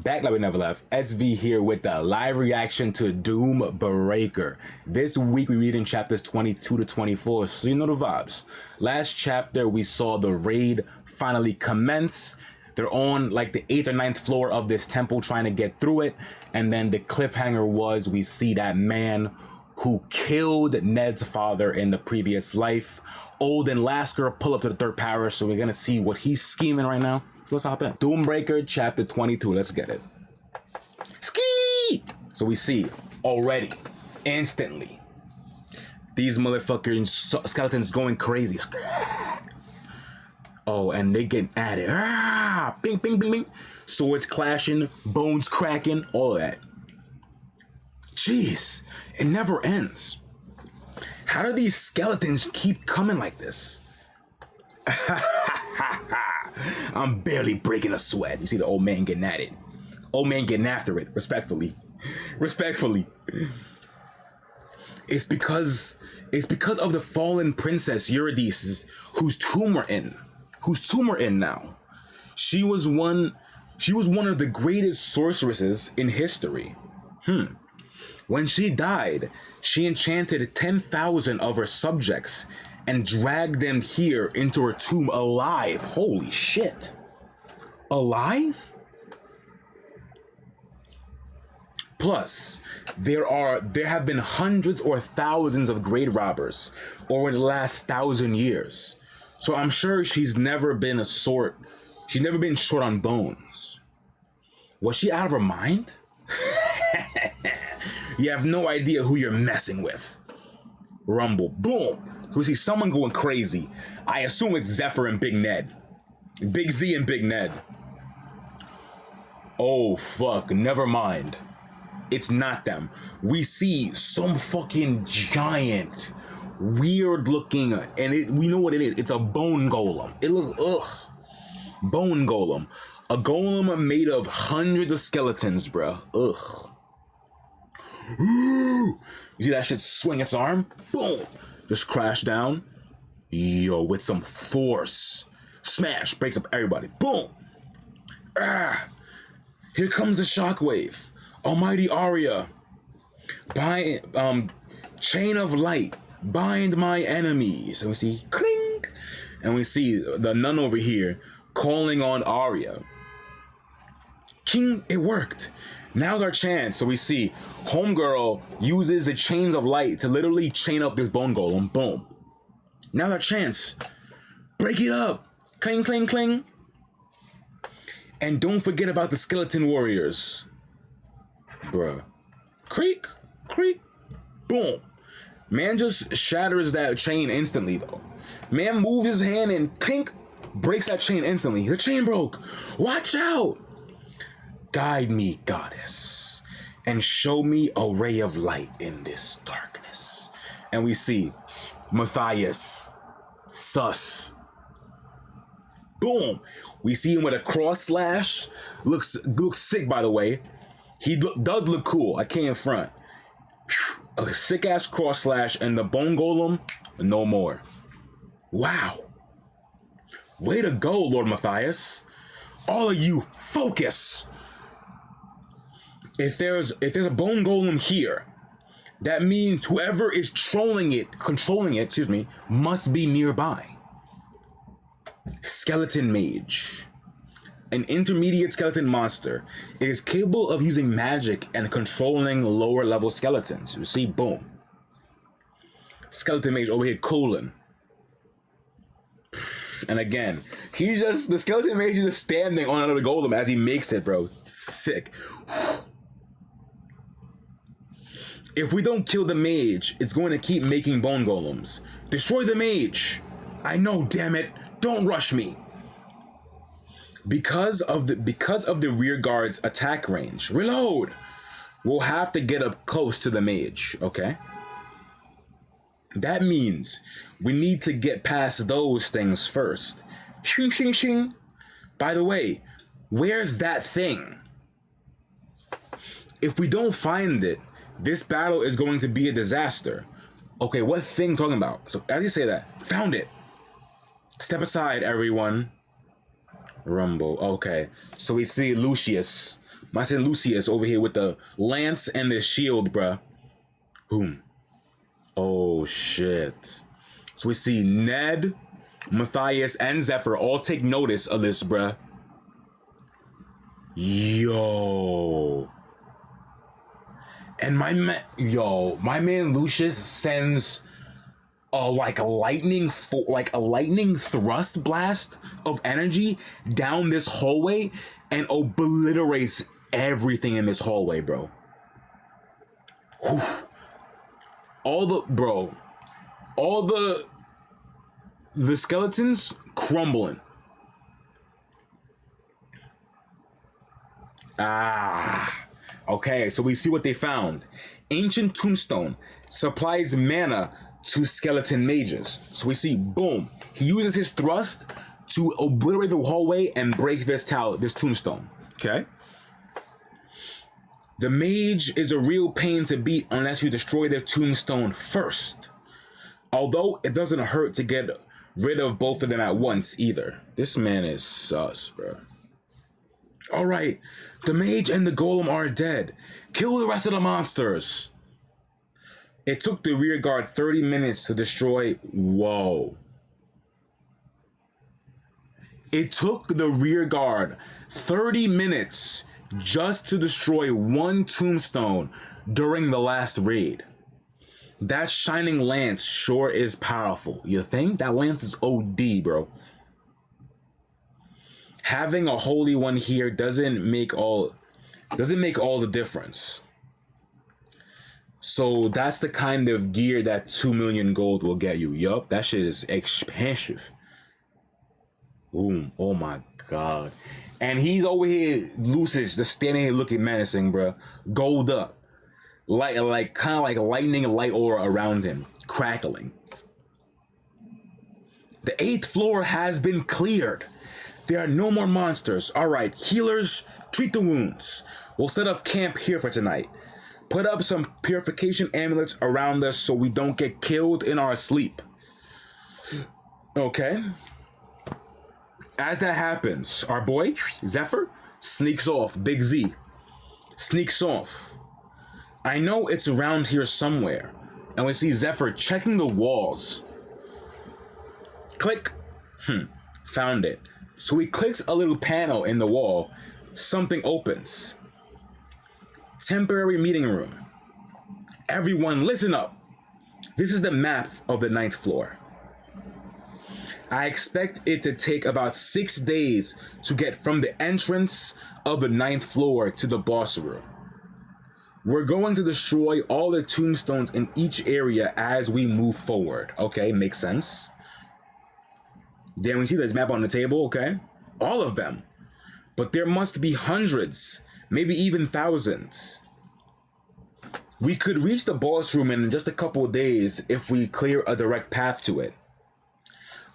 Back like we never left. SV here with the live reaction to Doom Breaker. This week we read in chapters 22 to 24, so you know the vibes. Last chapter we saw the raid finally commence. They're on like the 8th or 9th floor of this temple trying to get through it. And then the cliffhanger was we see that man who killed Ned's father in the previous life. Old and Lasker pull up to the third parish, so we're gonna see what he's scheming right now. Let's hop in. Doombreaker chapter 22. Let's get it. Ski! So we see already, instantly, these motherfucking skeletons going crazy. Oh, and they getting at it. Ah! Bing, bing, bing, bing. Swords clashing, bones cracking, all of that. Jeez, it never ends. How do these skeletons keep coming like this? I'm barely breaking a sweat. You see the old man getting at it. Old man getting after it, respectfully. Respectfully. It's because of the fallen princess Eurydice, whose tomb we're in. Whose tomb we're in now. She was one of the greatest sorceresses in history. When she died, she enchanted 10,000 of her subjects and dragged them here into her tomb alive. Holy shit. Alive? Plus, there have been hundreds or thousands of grave robbers over the last 1,000 years. So I'm sure she's never been short on bones. Was she out of her mind? You have no idea who you're messing with. Rumble. Boom. So we see someone going crazy. I assume it's Zephyr and Big Ned. Big Z and Big Ned. Oh, fuck. Never mind. It's not them. We see some fucking giant, weird looking, and we know what it is. It's a bone golem. It looks, ugh. Bone golem. A golem made of hundreds of skeletons, bruh. Ugh. You see that shit swing its arm? Boom. Just crash down. Yo, with some force. Smash. Breaks up everybody. Boom. Ah. Here comes the shockwave. Almighty Arya. Chain of light. Bind my enemies. And we see clink. And we see the nun over here calling on Arya. King, it worked. Now's our chance. So we see Homegirl uses the chains of light to literally chain up this bone golem. Boom. Now's our chance. Break it up. Cling, cling, cling. And don't forget about the skeleton warriors. Bruh. Creak, creak. Boom. Man just shatters that chain instantly though. Man moves his hand and clink, breaks that chain instantly. The chain broke. Watch out. Guide me, goddess, and show me a ray of light in this darkness. And we see Matthias, sus. Boom. We see him with a cross slash. Looks sick, by the way. He does look cool. I can't front. A sick ass cross slash and the bone golem, no more. Wow. Way to go, Lord Matthias. All of you, focus. If there's a bone golem here, that means whoever is controlling it, must be nearby. Skeleton Mage. An intermediate skeleton monster. It is capable of using magic and controlling lower level skeletons. You see, boom. Skeleton Mage over here cooling. And again, the Skeleton Mage is just standing on another golem as he makes it, bro. Sick. If we don't kill the mage, it's going to keep making bone golems. Destroy the mage. I know, damn it. Don't rush me. Because of the rear guard's attack range. Reload. We'll have to get up close to the mage, okay? That means we need to get past those things first. Shing, shing, shing. By the way, where's that thing? If we don't find it, this battle is going to be a disaster. Okay, what thing talking about? So as you say that, found it. Step aside, everyone. Rumble. Okay, so we see Lucius My son Lucius over here with the lance and the shield, bruh. Boom. Oh, shit. So we see Ned, Matthias, and Zephyr all take notice of this, bruh. Yo. And my man Lucius sends a lightning thrust blast of energy down this hallway and obliterates everything in this hallway, bro. Whew. All the skeletons crumbling. Okay, so we see what they found. Ancient tombstone supplies mana to skeleton mages. So we see, boom, he uses his thrust to obliterate the hallway and break this tombstone. Okay. The mage is a real pain to beat unless you destroy the tombstone first. Although it doesn't hurt to get rid of both of them at once either. This man is sus, bro. Alright, the mage and the golem are dead. Kill the rest of the monsters. It took the rear guard 30 minutes to destroy... Whoa. It took the rear guard 30 minutes just to destroy one tombstone during the last raid. That shining lance sure is powerful. You think? That lance is OD, bro. Having a holy one here doesn't make all the difference. So that's the kind of gear that 2 million gold will get you. Yup, that shit is expensive. Boom. Oh my god. And he's over here, Lucius, just standing here looking menacing, bro. Gold up. Kind of like lightning and light aura around him. Crackling. The 8th floor has been cleared. There are no more monsters. Alright, healers, treat the wounds. We'll set up camp here for tonight. Put up some purification amulets around us so we don't get killed in our sleep. Okay. As that happens, our boy, Zephyr, sneaks off. Big Z. Sneaks off. I know it's around here somewhere. And we see Zephyr checking the walls. Click. Found it. So he clicks a little panel in the wall. Something opens. Temporary meeting room. Everyone listen up. This is the map of the 9th floor. I expect it to take about 6 days to get from the entrance of the 9th floor to the boss room. We're going to destroy all the tombstones in each area as we move forward. Okay, makes sense. Then we see this map on the table, okay? All of them. But there must be hundreds, maybe even thousands. We could reach the boss room in just a couple of days if we clear a direct path to it.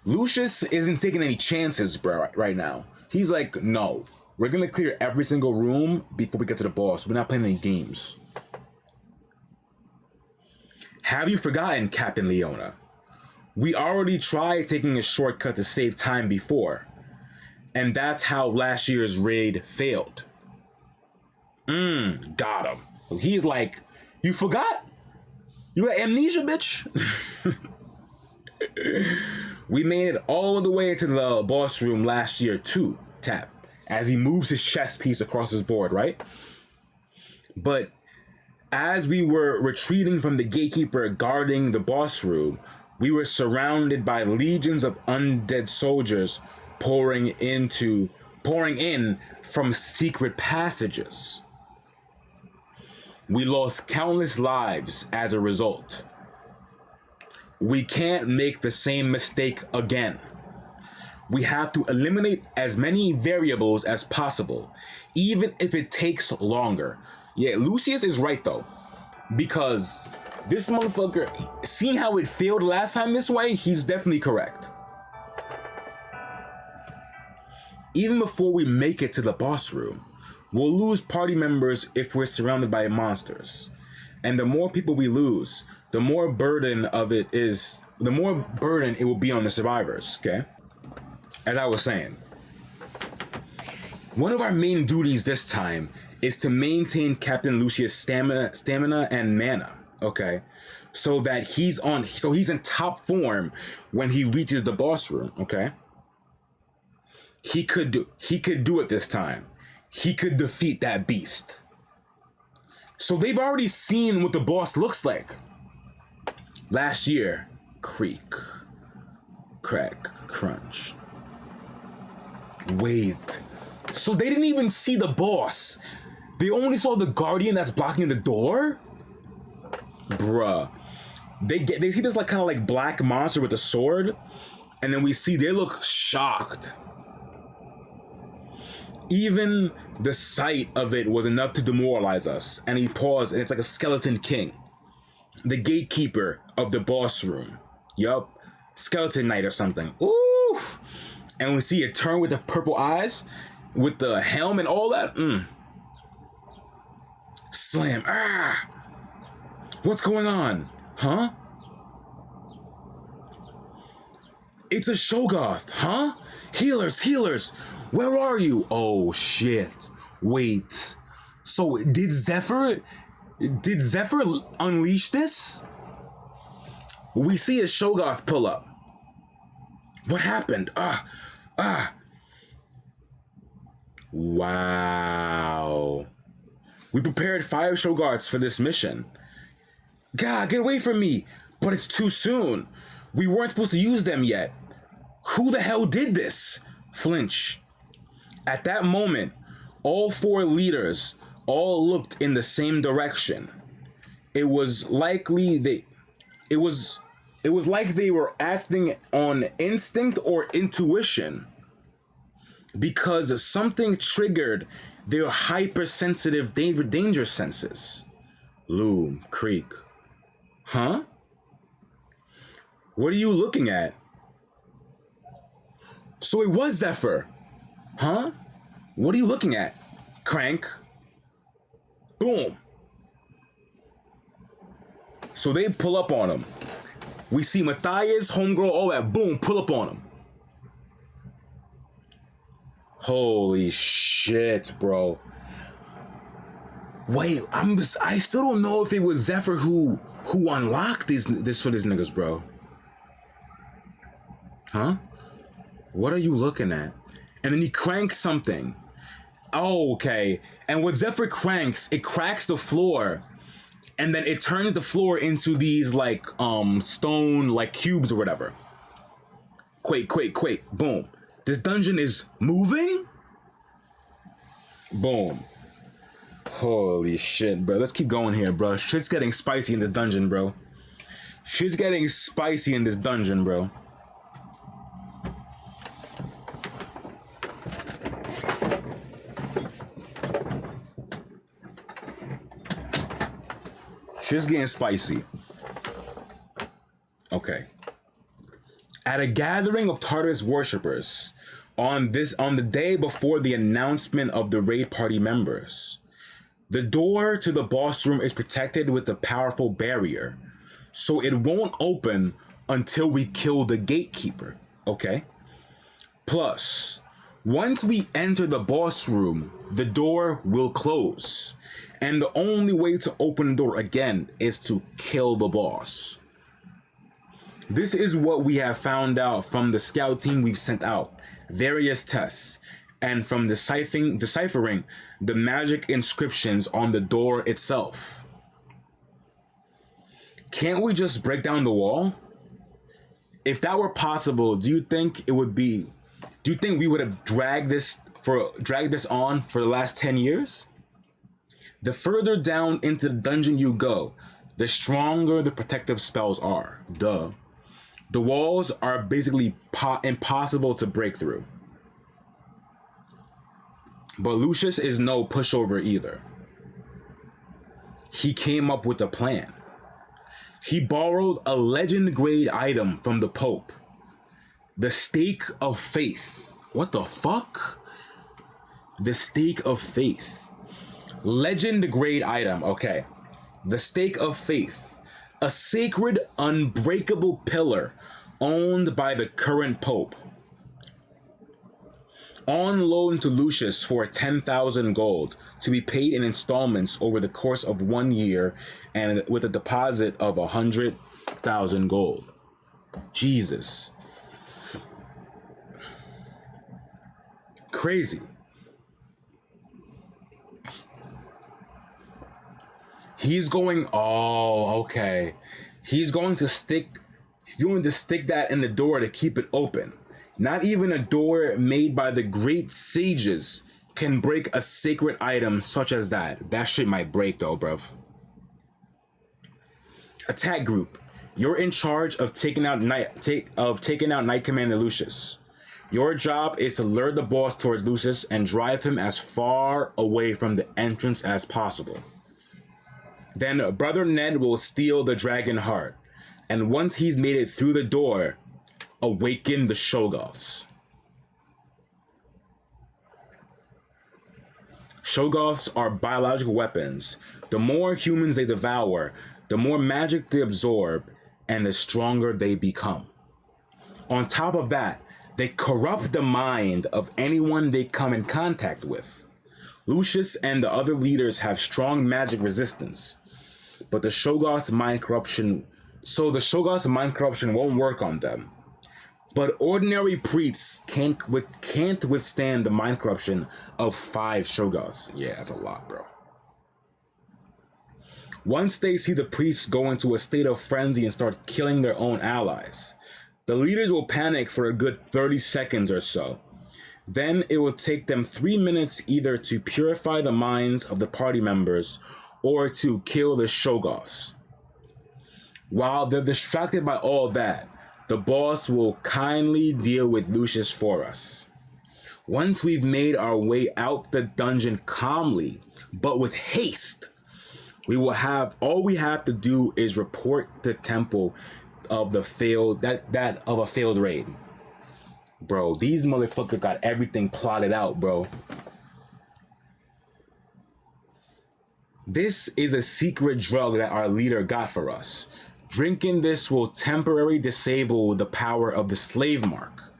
Lucius isn't taking any chances, bro, right now. He's like, no, we're gonna clear every single room before we get to the boss. We're not playing any games. Have you forgotten, Captain Leona? We already tried taking a shortcut to save time before. And that's how last year's raid failed. Got him. He's like, you forgot? You got amnesia, bitch? We made it all the way to the boss room last year too, Tap, as he moves his chess piece across his board, right? But as we were retreating from the gatekeeper guarding the boss room, we were surrounded by legions of undead soldiers pouring in from secret passages. We lost countless lives as a result. We can't make the same mistake again. We have to eliminate as many variables as possible, even if it takes longer. Yeah, Lucius is right though, because this motherfucker, seeing how it failed last time this way, he's definitely correct. Even before we make it to the boss room, we'll lose party members if we're surrounded by monsters. And the more people we lose, the more burden it will be on the survivors, okay? As I was saying, one of our main duties this time is to maintain Captain Lucius' stamina and mana. Okay, so that he's in top form when he reaches the boss room. Okay, he could do it this time. He could defeat that beast. So they've already seen what the boss looks like. Last year, creak, crack, crunch. Wait. So they didn't even see the boss. They only saw the guardian that's blocking the door? Bruh. They see this like kind of like black monster with a sword, and then we see they look shocked. Even the sight of it was enough to demoralize us. And he paused, and it's like a skeleton king. The gatekeeper of the boss room. Yup. Skeleton Knight or something. Oof. And we see it turn with the purple eyes, with the helm and all that. Slam. Ah. What's going on? Huh? It's a Shoggoth, huh? Healers. Where are you? Oh shit. Wait. So did Zephyr unleash this? We see a Shoggoth pull up. What happened? Wow. We prepared 5 Shoggoths for this mission. God, get away from me. But it's too soon. We weren't supposed to use them yet. Who the hell did this? Flinch. At that moment, all 4 leaders all looked in the same direction. It was like they were acting on instinct or intuition, because something triggered their hypersensitive danger senses. Loom, creak. Huh? What are you looking at? So it was Zephyr. Huh? What are you looking at? Crank. Boom. So they pull up on him. We see Matthias, homegirl, all that. Boom, pull up on him. Holy shit, bro. Wait, I still don't know if it was Zephyr who unlocked this for these niggas, bro. Huh? What are you looking at? And then he cranks something. Oh, okay. And what Zephyr cranks, it cracks the floor, and then it turns the floor into these like stone like cubes or whatever. Quake. Boom. This dungeon is moving? Boom. Holy shit, bro. Let's keep going here, bro. Shit's getting spicy in this dungeon, bro. Shit's getting spicy in this dungeon, bro. Shit's getting spicy. Okay. At a gathering of Tartarus worshippers, on the day before the announcement of the raid party members, the door to the boss room is protected with a powerful barrier, so it won't open until we kill the gatekeeper, okay? Plus, once we enter the boss room, the door will close, and the only way to open the door again is to kill the boss. This is what we have found out from the scout team we've sent out, various tests, and from deciphering the magic inscriptions on the door itself. Can't we just break down the wall? If that were possible, do you think we would have dragged this on for the last 10 years? The further down into the dungeon you go, the stronger the protective spells are. Duh. The walls are basically impossible to break through. But Lucius is no pushover either. He came up with a plan. He borrowed a legend grade item from the Pope. The Stake of Faith. What the fuck? The Stake of Faith. Legend grade item, okay. The Stake of Faith. A sacred, unbreakable pillar owned by the current Pope. On loan to Lucius for 10,000 gold to be paid in installments over the course of 1 year and with a deposit of 100,000 gold. Jesus. Crazy. He's going, oh, okay. He's going to stick that in the door to keep it open. Not even a door made by the great sages can break a sacred item such as that. That shit might break though, bruv. Attack group. You're in charge of taking out Knight Commander Lucius. Your job is to lure the boss towards Lucius and drive him as far away from the entrance as possible. Then Brother Ned will steal the dragon heart, and once he's made it through the door, awaken the Shoggoths. Shoggoths are biological weapons. The more humans they devour, the more magic they absorb, and the stronger they become. On top of that, they corrupt the mind of anyone they come in contact with. Lucius and the other leaders have strong magic resistance, but the Shoggoths' mind corruption won't work on them. But ordinary priests can't withstand the mind corruption of 5 Shoggoths. Yeah, that's a lot, bro. Once they see the priests go into a state of frenzy and start killing their own allies, the leaders will panic for a good 30 seconds or so. Then it will take them 3 minutes either to purify the minds of the party members or to kill the Shoggoths. While they're distracted by all that, the boss will kindly deal with Lucius for us. Once we've made our way out the dungeon calmly, but with haste, all we have to do is report the temple of the failed of a failed raid. Bro, these motherfuckers got everything plotted out, bro. This is a secret drug that our leader got for us. Drinking this will temporarily disable the power of the slave mark,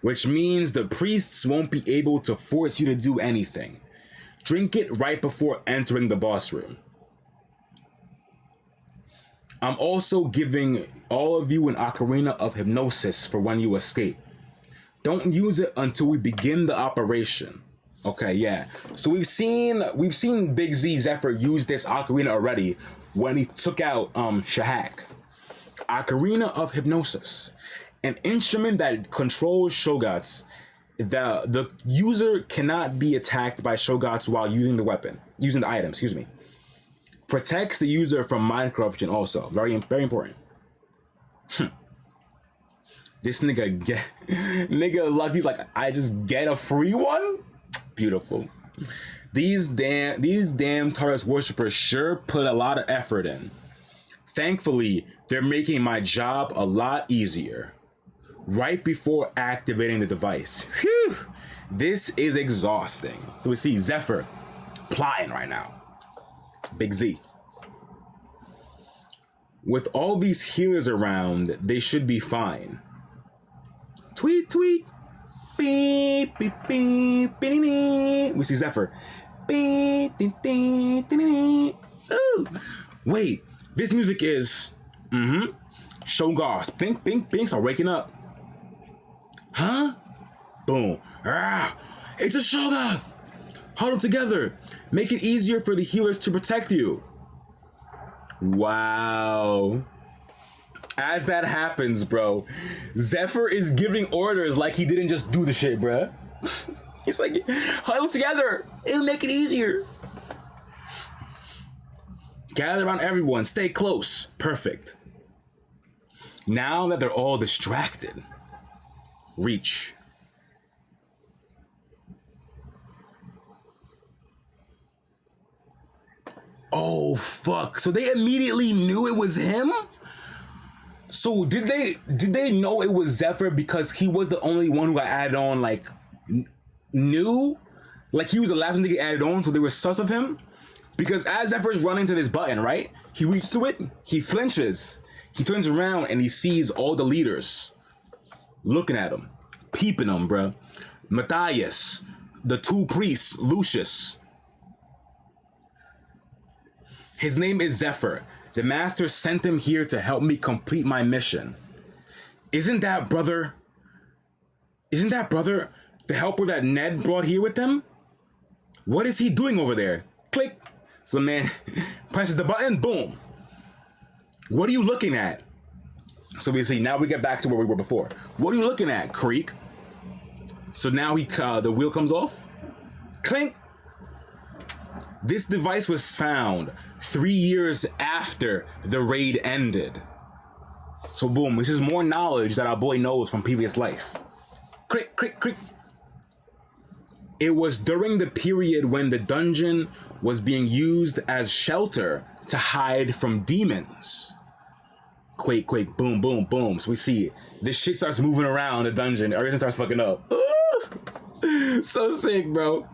which means the priests won't be able to force you to do anything. Drink it right before entering the boss room. I'm also giving all of you an ocarina of hypnosis for when you escape. Don't use it until we begin the operation. Okay, yeah. So we've seen Big Z Zephyr use this ocarina already when he took out Shahak. Ocarina of Hypnosis. An instrument that controls Shoggoths. The user cannot be attacked by Shoggoths while using the item, Protects the user from mind corruption also. Very important. This nigga Lucky's like, I just get a free one? Beautiful. These damn Taurus worshippers sure put a lot of effort in. Thankfully, they're making my job a lot easier. Right before activating the device. Whew! This is exhausting. So we see Zephyr plotting right now. Big Z. With all these healers around, they should be fine. Tweet, tweet. Beep, beep, beep, beep, beep. We see Zephyr. Beep, beep, beep, beep, beep. Ooh. Wait, this music is... Shoggoths. Bink, bink, binks are waking up. Huh? Boom. Ah, it's a Shoggoth. Huddle together. Make it easier for the healers to protect you. Wow. As that happens, bro, Zephyr is giving orders like he didn't just do the shit, bruh. He's like, huddle together. It'll make it easier. Gather around everyone. Stay close. Perfect. Now that they're all distracted, reach. Oh, fuck. So they immediately knew it was him? So did they know it was Zephyr because he was the only one who got added on, like, new? Like, he was the last one to get added on, so they were sus of him? Because as Zephyr's running to this button, right? He reaches to it, he flinches. He turns around and he sees all the leaders looking at him, peeping him, bruh. Matthias, the two priests, Lucius. His name is Zephyr. The master sent him here to help me complete my mission. Isn't that brother the helper that Ned brought here with them? What is he doing over there? Click. So man presses the button, boom. What are you looking at? So we see, now we get back to where we were before. What are you looking at, Creek? So now the wheel comes off. Clink. This device was found 3 years after the raid ended. So boom, this is more knowledge that our boy knows from previous life. Crick, crick, crick. It was during the period when the dungeon was being used as shelter to hide from demons. Quake, quake, boom, boom, boom. So we see this shit starts moving around the dungeon. Everything starts fucking up. Ooh! So sick, bro.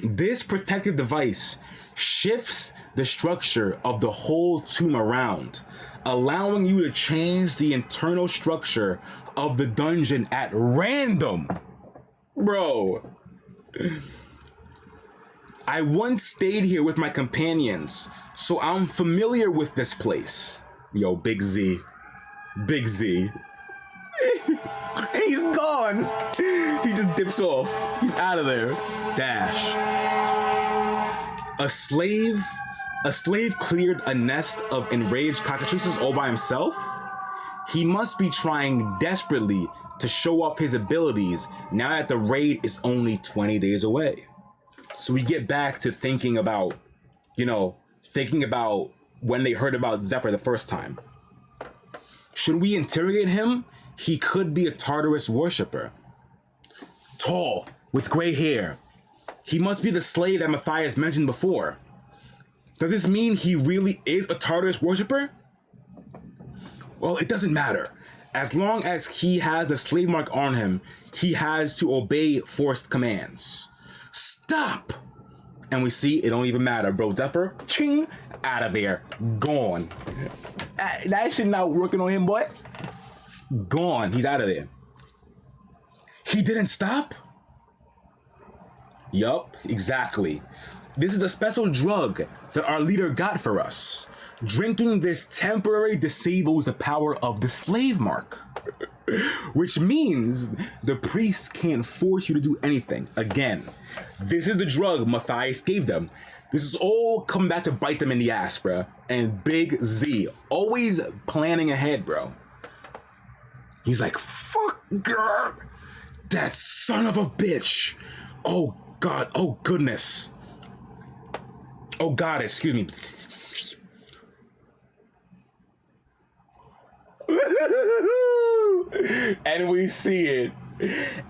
This protective device shifts the structure of the whole tomb around, allowing you to change the internal structure of the dungeon at random. Bro. I once stayed here with my companions, so I'm familiar with this place. Yo, Big Z. Big Z. And he's gone. He just dips off. He's out of there. Dash. A slave cleared a nest of enraged cockatrices all by himself? He must be trying desperately to show off his abilities now that the raid is only 20 days away. So we get back to thinking about when they heard about Zephyr the first time. Should we interrogate him? He could be a Tartarus worshipper. Tall, with gray hair. He must be the slave that Matthias mentioned before. Does this mean he really is a Tartarus worshipper? Well, it doesn't matter. As long as he has a slave mark on him, he has to obey forced commands. Stop! And we see it don't even matter, bro. Zephyr, ching, out of there. Gone. That shit not working on him, boy. Gone. He's out of there. He didn't stop? Yup, exactly. This is a special drug that our leader got for us. Drinking this temporarily disables the power of the slave mark. Which means the priests can't force you to do anything. Again, this is the drug Matthias gave them. This is all coming back to bite them in the ass, bro. And Big Z, always planning ahead, bro. He's like, fuck, girl. That son of a bitch. Oh, God. Oh, goodness. Oh, God, excuse me. And we see it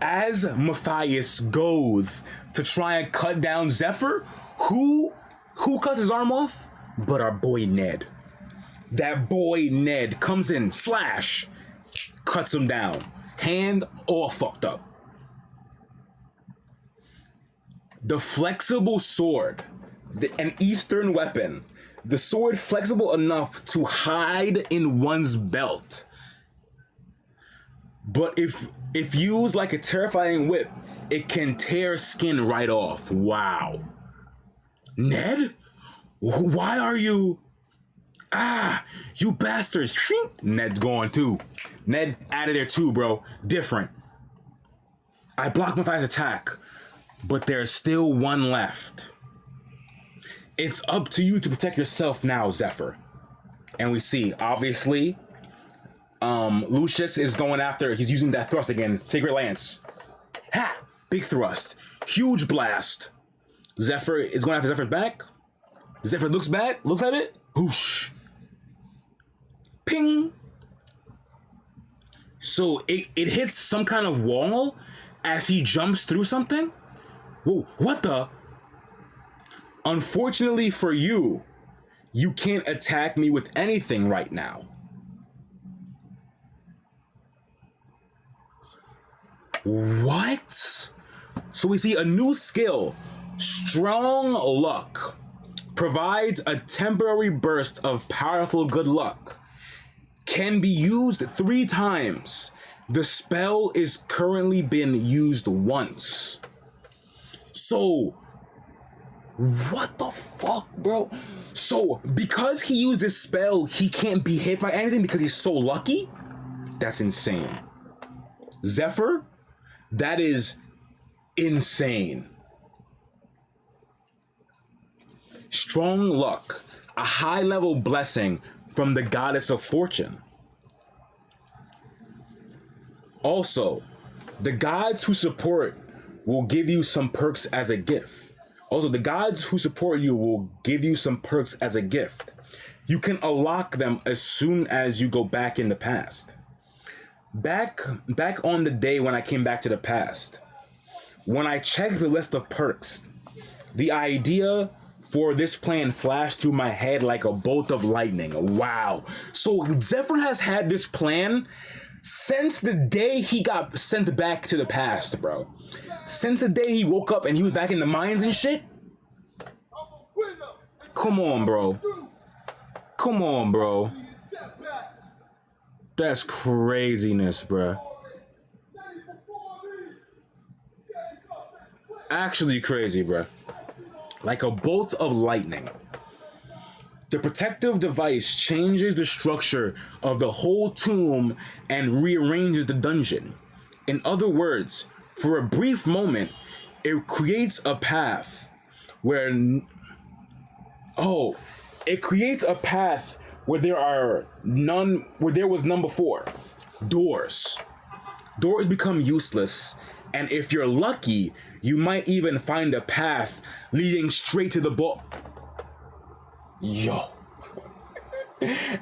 as Matthias goes to try and cut down Zephyr. Who cuts his arm off? But our boy Ned. That boy Ned comes in, slash, cuts him down. Hand all fucked up. The flexible sword, an Eastern weapon. The sword flexible enough to hide in one's belt. But if used like a terrifying whip, it can tear skin right off. Wow. Ned? Why are you... Ah, you bastards. Ned's gone too. Ned out of there too, bro. Different. I blocked Matthias' attack, but there's still one left. It's up to you to protect yourself now, Zephyr. And we see, obviously, Lucius is going after, he's using that thrust again, Sacred Lance. Ha! Big thrust. Huge blast. Zephyr is going after Zephyr's back. Zephyr looks back, looks at it. Whoosh. Ping. So it hits some kind of wall as he jumps through something. Whoa, what the? Unfortunately for you, you can't attack me with anything right now. What? So we see a new skill, Strong Luck, provides a temporary burst of powerful good luck. Can be used 3 times. The spell is currently being used once. So, what the fuck, bro? So, because he used this spell, he can't be hit by anything because he's so lucky? That's insane. Zephyr, that is insane. Strong luck, a high-level blessing from the goddess of fortune. Also, the gods who support will give you some perks as a gift. Also, the gods who support you will give you some perks as a gift. You can unlock them as soon as you go back in the past. Back on the day when I came back to the past, when I checked the list of perks, the idea for this plan flashed through my head like a bolt of lightning. Wow. So Zephyr has had this plan since the day he got sent back to the past, bro. Since the day he woke up and he was back in the mines and shit. Come on, bro. Come on, bro. That's craziness, bro. Actually crazy, bro. Like a bolt of lightning. The protective device changes the structure of the whole tomb and rearranges the dungeon. In other words, for a brief moment, it creates a path where there was none before. Doors. Doors become useless, and if you're lucky, you might even find a path leading straight to the Yo.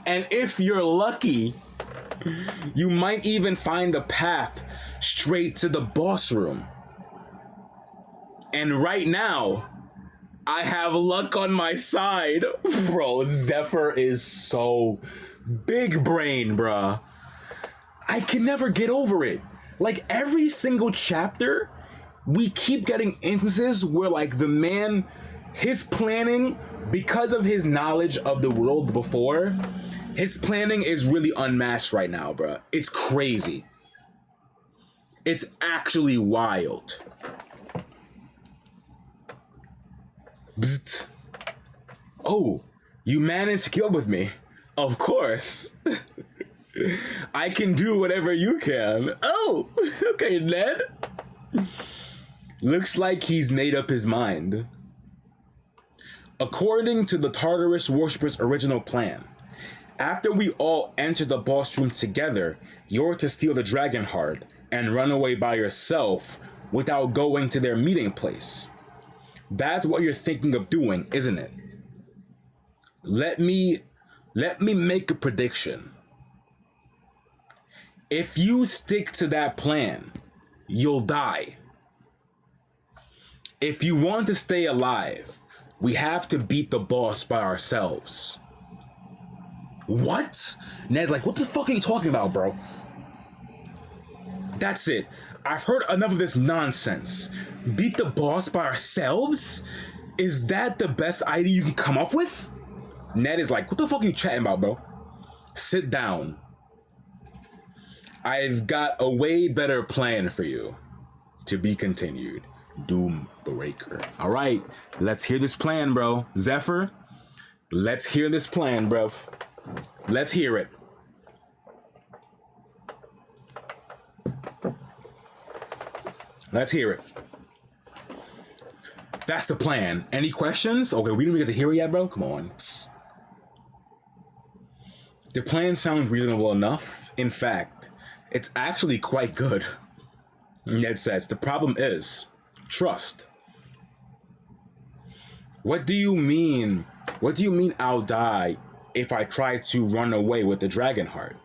And if you're lucky, you might even find a path straight to the boss room. And right now, I have luck on my side. Bro, Zephyr is so big brain, bruh. I can never get over it. Like, every single chapter, we keep getting instances where, like, the man, his planning, because of his knowledge of the world before, his planning is really unmatched right now, bruh. It's crazy. It's actually wild. Bzzt. Oh, you managed to keep up with me. Of course. I can do whatever you can. Oh, okay, Ned. Looks like he's made up his mind. According to the Tartarus Worshipper's original plan, after we all enter the boss room together, you're to steal the dragon heart and run away by yourself without going to their meeting place. That's what you're thinking of doing, isn't it? Let me make a prediction. If you stick to that plan, you'll die. If you want to stay alive, we have to beat the boss by ourselves. What? Ned's like, what the fuck are you talking about, bro? That's it. I've heard enough of this nonsense. Beat the boss by ourselves? Is that the best idea you can come up with? Ned is like, what the fuck are you chatting about, bro? Sit down. I've got a way better plan for you. To be continued. Doom Breaker. All right, let's hear this plan, bro. Zephyr, let's hear this plan, bro. Let's hear it. Let's hear it. That's the plan. Any questions? Okay, we didn't get to hear it yet, bro. Come on. The plan sounds reasonable enough. In fact, it's actually quite good. Ned says, the problem is trust. What do you mean? What do you mean I'll die if I try to run away with the dragon heart?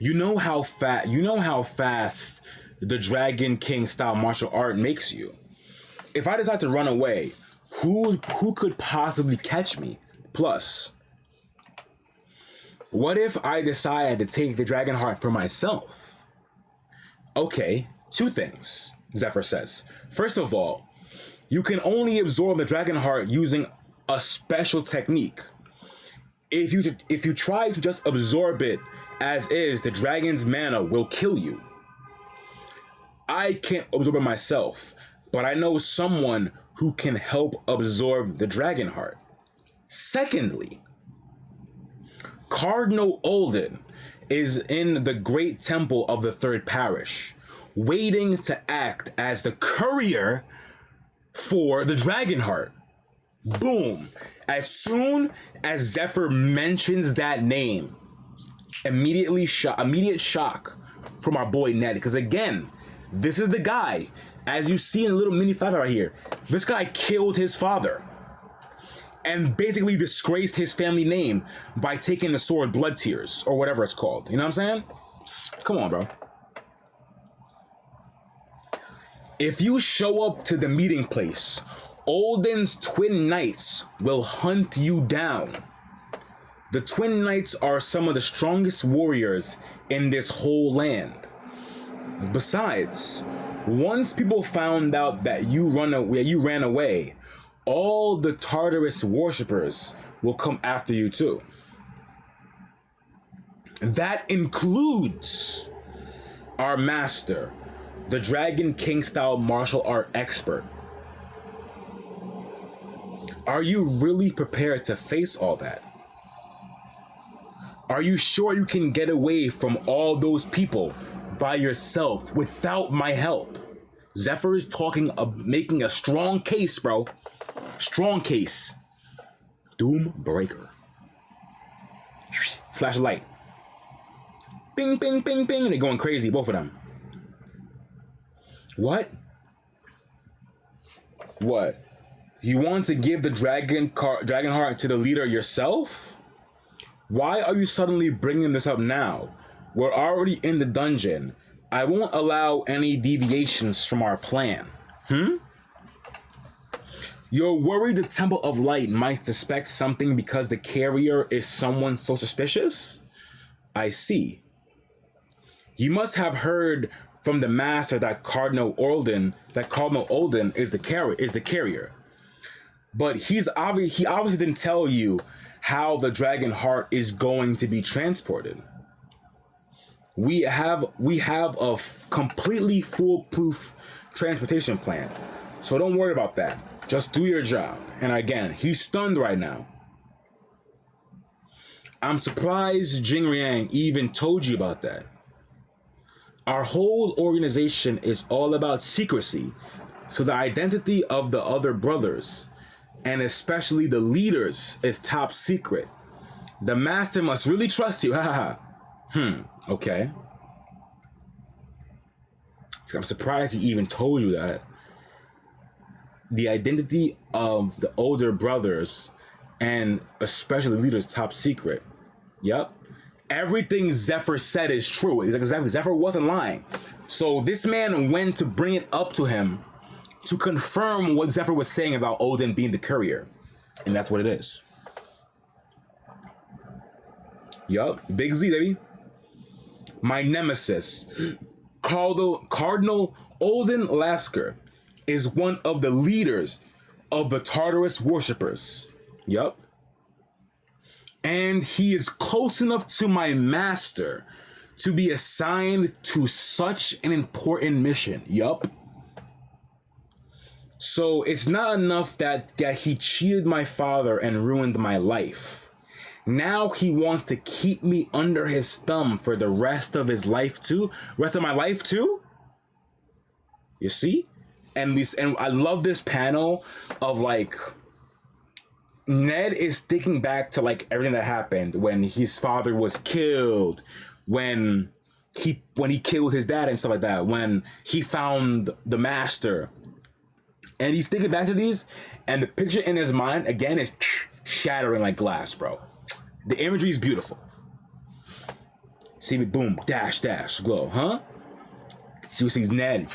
You know how fast the Dragon King style martial art makes you. If I decide to run away, who could possibly catch me? Plus, what if I decide to take the dragon heart for myself? Okay, two things, Zephyr says. First of all, you can only absorb the dragon heart using a special technique. If you try to just absorb it As is, the dragon's mana will kill you. I can't absorb it myself, but I know someone who can help absorb the dragon heart. Secondly, Cardinal Olden is in the great temple of the third parish, waiting to act as the courier for the dragon heart. Boom. As soon as Zephyr mentions that name, immediate shock from our boy Ned. Because again, this is the guy, as you see in a little mini flashback right here, this guy killed his father and basically disgraced his family name by taking the sword Blood Tears, or whatever it's called. You know what I'm saying? Come on, bro. If you show up to the meeting place, Olden's twin knights will hunt you down. The twin knights are some of the strongest warriors in this whole land. Besides, once people found out that you ran away, all the Tartarus worshippers will come after you too. That includes our master, the Dragon King style martial art expert. Are you really prepared to face all that? Are you sure you can get away from all those people by yourself without my help? Zephyr is making a strong case, bro. Strong case. Doom Breaker. Flashlight. Bing, bing, bing, bing. They're going crazy, both of them. What? What? You want to give the dragon heart to the leader yourself? Why are you suddenly bringing this up now? We're already in the dungeon. I won't allow any deviations from our plan. You're worried the Temple of Light might suspect something because the carrier is someone so suspicious? I see. You must have heard from the master that Cardinal Olden is the carrier. But he obviously didn't tell you how the dragon heart is going to be transported. We have a completely foolproof transportation plan. So don't worry about that. Just do your job. And again, he's stunned right now. I'm surprised Jingliang even told you about that. Our whole organization is all about secrecy, so the identity of the other brothers, and especially the leaders, is top secret. The master must really trust you, okay. I'm surprised he even told you that. The identity of the older brothers, and especially the leaders, top secret. Yep. Everything Zephyr said is true. Exactly. Zephyr wasn't lying. So this man went to bring it up to him to confirm what Zephyr was saying about Olden being the courier. And that's what it is. Yup. Big Z, baby. My nemesis, Cardinal Olden Lasker, is one of the leaders of the Tartarus worshippers. Yup. And he is close enough to my master to be assigned to such an important mission. Yup. So it's not enough that he cheated my father and ruined my life. Now he wants to keep me under his thumb for the rest of his life too? Rest of my life too? You see? And I love this panel of like Ned is thinking back to like everything that happened when his father was killed, when he killed his dad and stuff like that, when he found the master. And he's thinking back to these, and the picture in his mind again is shattering like glass, bro. The imagery is beautiful. See me, boom, dash, dash, glow, huh? You see Ned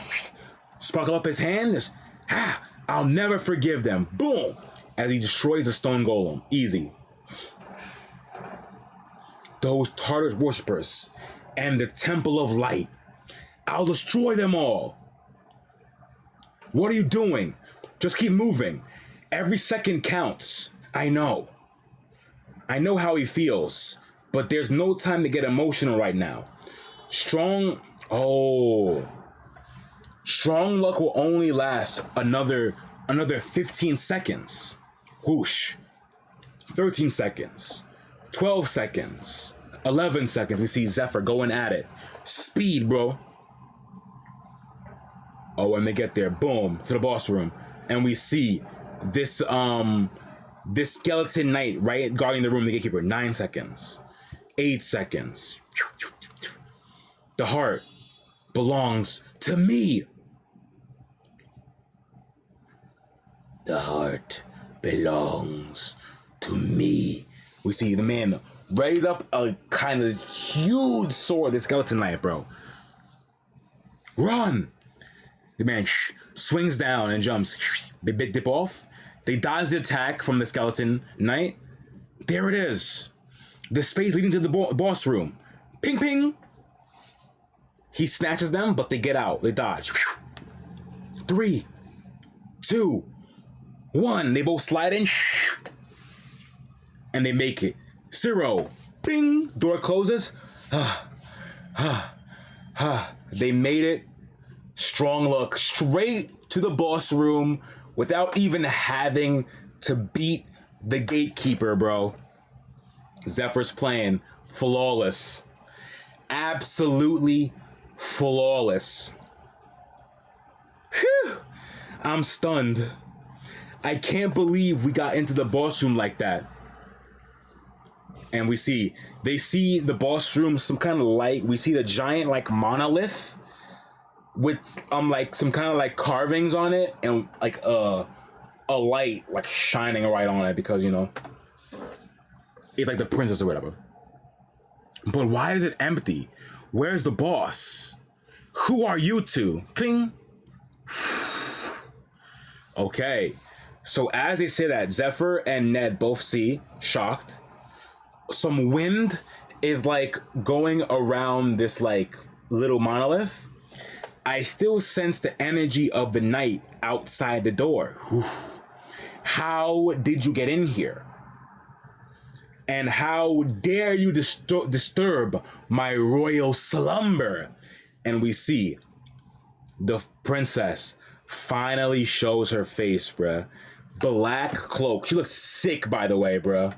sparkle up his hand. I'll never forgive them. Boom. As he destroys the stone golem. Easy. Those Tartarus worshippers and the Temple of Light. I'll destroy them all. What are you doing? Just keep moving. Every second counts. I know how he feels. But there's no time to get emotional right now. Strong luck will only last another 15 seconds. Whoosh. 13 seconds. 12 seconds. 11 seconds. We see Zephyr going at it. Speed, bro. Oh, and they get there. Boom. To the boss room. And we see this skeleton knight right guarding the room, the gatekeeper. 9 seconds. 8 seconds. The heart belongs to me. The heart belongs to me. We see the man raise up a kind of huge sword, the skeleton knight, bro. Run! The man swings down and jumps. They dip off. They dodge the attack from the skeleton knight. There it is. The space leading to the boss room. Ping, ping. He snatches them, but they get out. They dodge. 3, 2, 1. They both slide in. And they make it. 0. Bing. Door closes. They made it. Strong luck. Straight to the boss room without even having to beat the gatekeeper, bro. Zephyr's plan. Flawless. Absolutely flawless. Whew. I'm stunned. I can't believe we got into the boss room like that. And they see the boss room, some kind of light. We see the giant like monolith with like some kind of like carvings on it and like a light like shining right on it because, you know, it's like the princess or whatever. But why is it empty? Where's the boss? Who are you two? Cling. Okay. So as they say that, Zephyr and Ned both see, shocked. Some wind is like going around this like little monolith. I still sense the energy of the night outside the door. Whew. How did you get in here? And how dare you disturb my royal slumber? And we see the princess finally shows her face, bruh. Black cloak. She looks sick, by the way, bruh.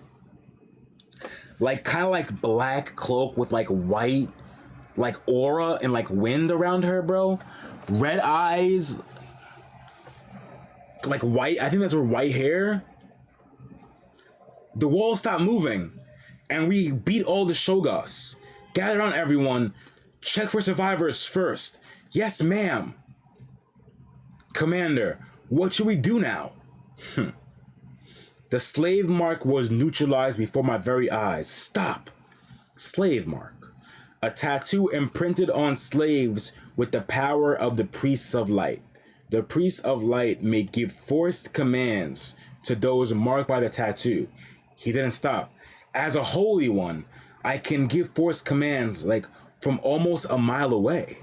Like, kind of like black cloak with like white, like aura and like wind around her, bro. Red eyes. Like white. I think that's her white hair. The walls stop moving, and we beat all the Shogas. Gather on, everyone. Check for survivors first. Yes, ma'am. Commander, what should we do now? The slave mark was neutralized before my very eyes. Stop. Slave mark. A tattoo imprinted on slaves with the power of the priests of light. The priests of light may give forced commands to those marked by the tattoo. He didn't stop. As a holy one, I can give forced commands like from almost a mile away.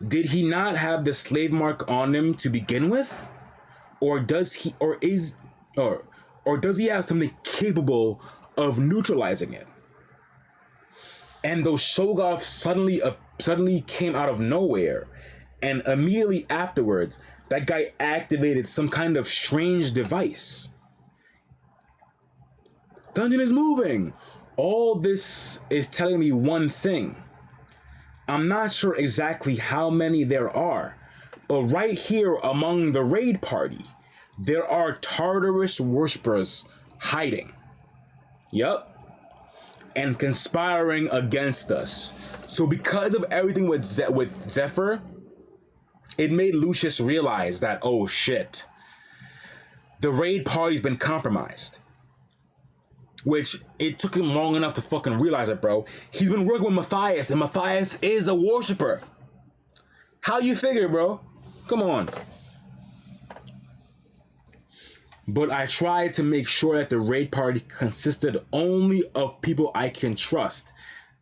Did he not have the slave mark on him to begin with? Or does he have something capable of neutralizing it? And those Shoggoths suddenly came out of nowhere, and immediately afterwards, that guy activated some kind of strange device. Dungeon is moving. All this is telling me one thing. I'm not sure exactly how many there are, but right here among the raid party, there are Tartarus worshippers hiding. Yup. And conspiring against us. So because of everything with Zephyr, it made Lucius realize that, oh shit, the raid party's been compromised. Which, it took him long enough to fucking realize it, bro. He's been working with Matthias, and Matthias is a worshipper. How you figure, bro? Come on. But I tried to make sure that the raid party consisted only of people I can trust,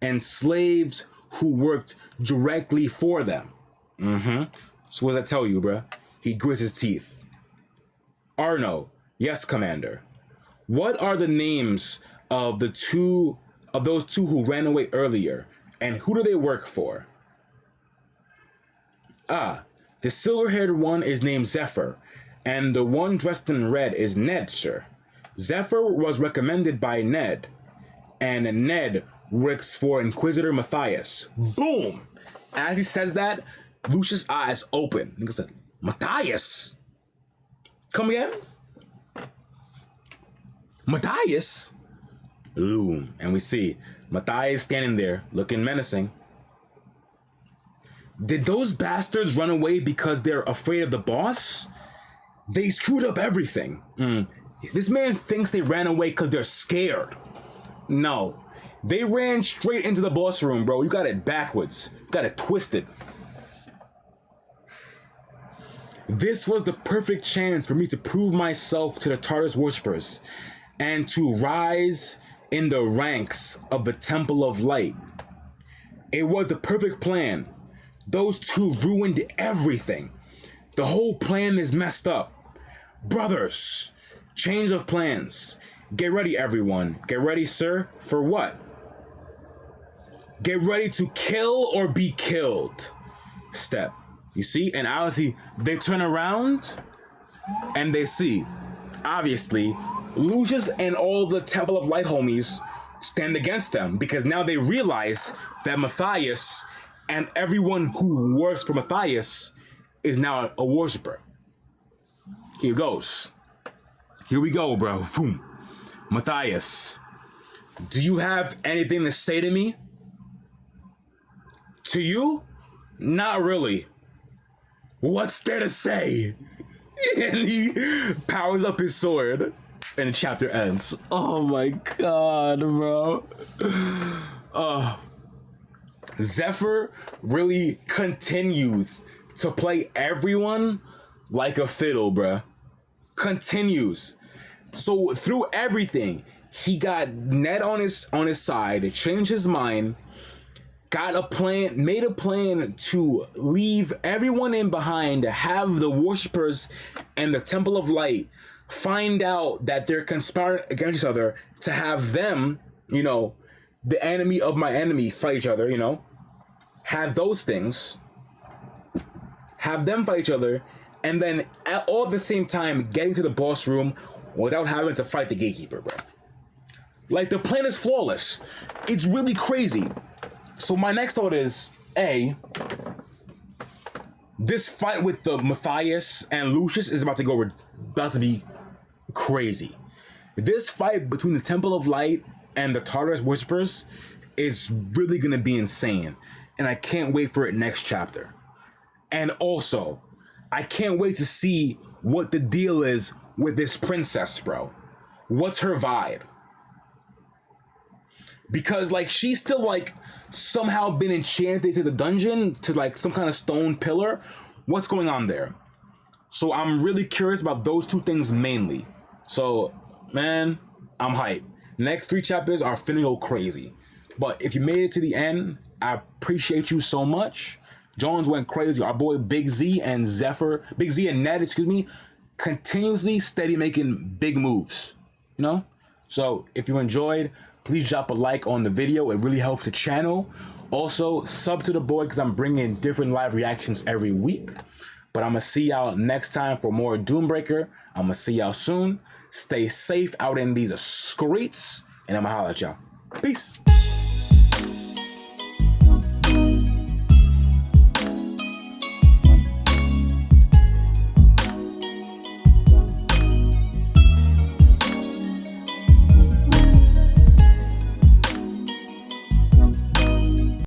and slaves who worked directly for them. So what does that tell you, bro? He grits his teeth. Arno, yes, Commander. What are the names of those two who ran away earlier. And who do they work for? Ah, the silver-haired one is named Zephyr, and the one dressed in red is Ned, sir. Zephyr was recommended by Ned, and Ned works for Inquisitor Matthias. Boom! As he says that, Lucius' eyes open. He said, Matthias? Come again? Matthias? Loom. And we see Matthias standing there, looking menacing. Did those bastards run away because they're afraid of the boss? They screwed up everything. This man thinks they ran away because they're scared. No. They ran straight into the boss room, bro. You got it backwards. You got it twisted. This was the perfect chance for me to prove myself to the Tartarus worshippers and to rise in the ranks of the Temple of Light. It was the perfect plan. Those two ruined everything. The whole plan is messed up. Brothers, change of plans. Get ready, everyone. Get ready, sir. For what? Get ready to kill or be killed. Step. You see? And obviously, they turn around and they see, obviously, Lucius and all the Temple of Light homies stand against them because now they realize that Matthias and everyone who works for Matthias is now a worshiper. Here goes. Here we go, bro. Boom. Matthias, do you have anything to say to me? To you? Not really. What's there to say? And he powers up his sword and the chapter ends. Oh my god, bro. Zephyr really continues to play everyone like a fiddle, bruh. Continues. So through everything, he got Ned on his side, changed his mind, got a plan, made a plan to leave everyone in behind, to have the worshippers and the Temple of Light find out that they're conspiring against each other, to have them, you know, the enemy of my enemy fight each other, you know, have those things, have them fight each other, and then all at the same time getting to the boss room without having to fight the gatekeeper, bro. Like, the plan is flawless. It's really crazy. So my next thought is, A, this fight with the Matthias and Lucius is about to be crazy. This fight between the Temple of Light and the Tartarus worshippers is really gonna be insane. And I can't wait for it next chapter. And also, I can't wait to see what the deal is with this princess, bro. What's her vibe? Because, like, she's still, like, somehow been enchanted to the dungeon, to, like, some kind of stone pillar. What's going on there? So I'm really curious about those two things mainly. So, man, I'm hyped. Next 3 chapters are finna go crazy. But if you made it to the end, I appreciate you so much. Jones went crazy. Our boy Big Z and Ned, continuously steady making big moves, you know? So if you enjoyed, please drop a like on the video. It really helps the channel. Also, sub to the boy because I'm bringing different live reactions every week. But I'm going to see y'all next time for more Doombreaker. I'm going to see y'all soon. Stay safe out in these streets, and I'm going to holler at y'all. Peace.